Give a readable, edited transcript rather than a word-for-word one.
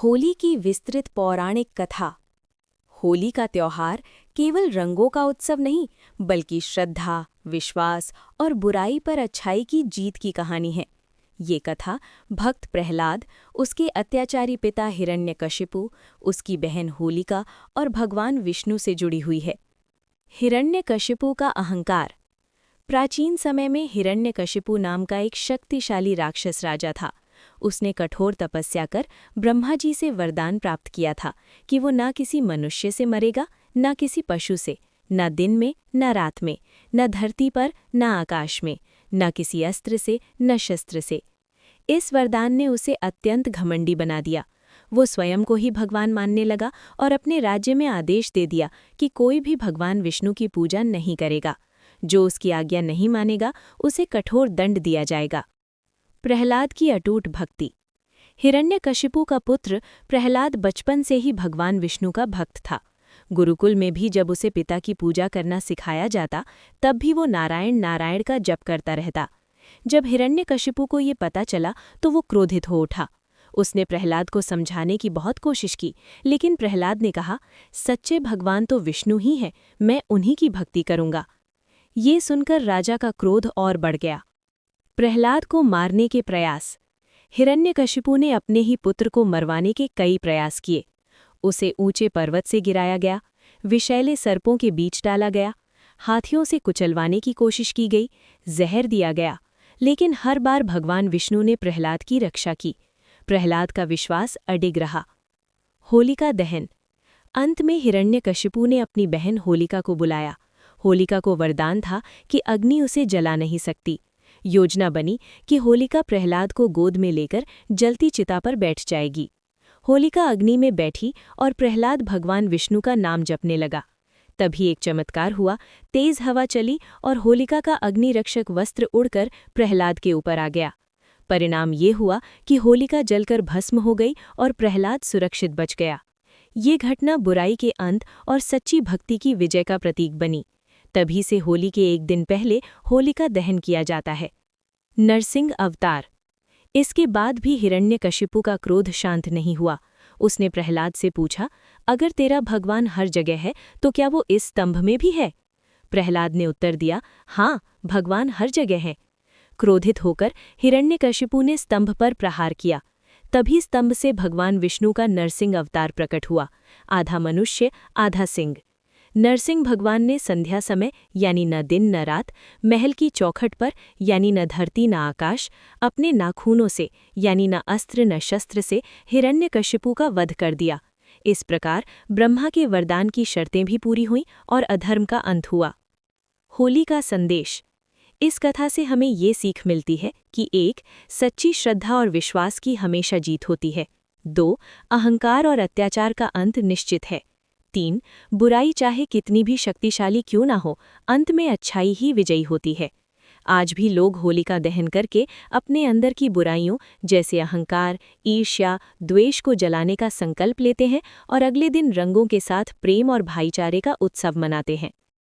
होली की विस्तृत पौराणिक कथा। होली का त्योहार केवल रंगों का उत्सव नहीं, बल्कि श्रद्धा, विश्वास और बुराई पर अच्छाई की जीत की कहानी है। ये कथा भक्त प्रहलाद, उसके अत्याचारी पिता हिरण्यकशिपु, उसकी बहन होलिका और भगवान विष्णु से जुड़ी हुई है। हिरण्यकशिपु का अहंकार। प्राचीन समय में हिरण्यकशिपु नाम का एक शक्तिशाली राक्षस राजा था। उसने कठोर तपस्या कर ब्रह्मा जी से वरदान प्राप्त किया था कि वो न किसी मनुष्य से मरेगा, न किसी पशु से, न दिन में न रात में, न धरती पर न आकाश में, न किसी अस्त्र से न शस्त्र से। इस वरदान ने उसे अत्यंत घमंडी बना दिया। वो स्वयं को ही भगवान मानने लगा और अपने राज्य में आदेश दे दिया कि कोई भी भगवान विष्णु की पूजा नहीं करेगा। जो उसकी आज्ञा नहीं मानेगा उसे कठोर दंड दिया जाएगा। प्रहलाद की अटूट भक्ति। हिरण्यकशिपु का पुत्र प्रहलाद बचपन से ही भगवान विष्णु का भक्त था। गुरुकुल में भी जब उसे पिता की पूजा करना सिखाया जाता, तब भी वो नारायण नारायण का जप करता रहता। जब हिरण्यकशिपु को ये पता चला तो वो क्रोधित हो उठा। उसने प्रहलाद को समझाने की बहुत कोशिश की, लेकिन प्रहलाद ने कहा, सच्चे भगवान तो विष्णु ही हैं, मैं उन्हीं की भक्ति करूंगा। ये सुनकर राजा का क्रोध और बढ़ गया। प्रहलाद को मारने के प्रयास। हिरण्यकशिपु ने अपने ही पुत्र को मरवाने के कई प्रयास किए। उसे ऊंचे पर्वत से गिराया गया, विषैले सर्पों के बीच डाला गया, हाथियों से कुचलवाने की कोशिश की गई, जहर दिया गया, लेकिन हर बार भगवान विष्णु ने प्रहलाद की रक्षा की। प्रहलाद का विश्वास अडिग रहा। होलिका दहन। अंत में हिरण्यकशिपु ने अपनी बहन होलिका को बुलाया। होलिका को वरदान था कि अग्नि उसे जला नहीं सकती। योजना बनी कि होलिका प्रहलाद को गोद में लेकर जलती चिता पर बैठ जाएगी। होलिका अग्नि में बैठी और प्रहलाद भगवान विष्णु का नाम जपने लगा। तभी एक चमत्कार हुआ, तेज हवा चली और होलिका का अग्निरक्षक वस्त्र उड़कर प्रहलाद के ऊपर आ गया। परिणाम ये हुआ कि होलिका जलकर भस्म हो गई और प्रहलाद सुरक्षित बच गया। ये घटना बुराई के अंत और सच्ची भक्ति की विजय का प्रतीक बनी। तभी से होली के एक दिन पहले होलिका दहन किया जाता है। नरसिंह अवतार। इसके बाद भी हिरण्यकशिपु का क्रोध शांत नहीं हुआ। उसने प्रहलाद से पूछा, अगर तेरा भगवान हर जगह है तो क्या वो इस स्तंभ में भी है? प्रहलाद ने उत्तर दिया, हाँ, भगवान हर जगह है। क्रोधित होकर हिरण्यकशिपु ने स्तंभ पर प्रहार किया। तभी स्तंभ से भगवान विष्णु का नरसिंह अवतार प्रकट हुआ, आधा मनुष्य आधा सिंह। नरसिंह भगवान ने संध्या समय यानी न दिन न रात, महल की चौखट पर यानी न धरती न आकाश, अपने नाखूनों से यानी न अस्त्र न शस्त्र से हिरण्यकशिपु का वध कर दिया। इस प्रकार ब्रह्मा के वरदान की शर्तें भी पूरी हुईं और अधर्म का अंत हुआ। होली का संदेश। इस कथा से हमें ये सीख मिलती है कि 1. सच्ची श्रद्धा और विश्वास की हमेशा जीत होती है। 2. अहंकार और अत्याचार का अंत निश्चित है। 3. बुराई चाहे कितनी भी शक्तिशाली क्यों ना हो, अंत में अच्छाई ही विजयी होती है। आज भी लोग होलिका दहन करके अपने अंदर की बुराइयों जैसे अहंकार, ईर्ष्या, द्वेष को जलाने का संकल्प लेते हैं और अगले दिन रंगों के साथ प्रेम और भाईचारे का उत्सव मनाते हैं।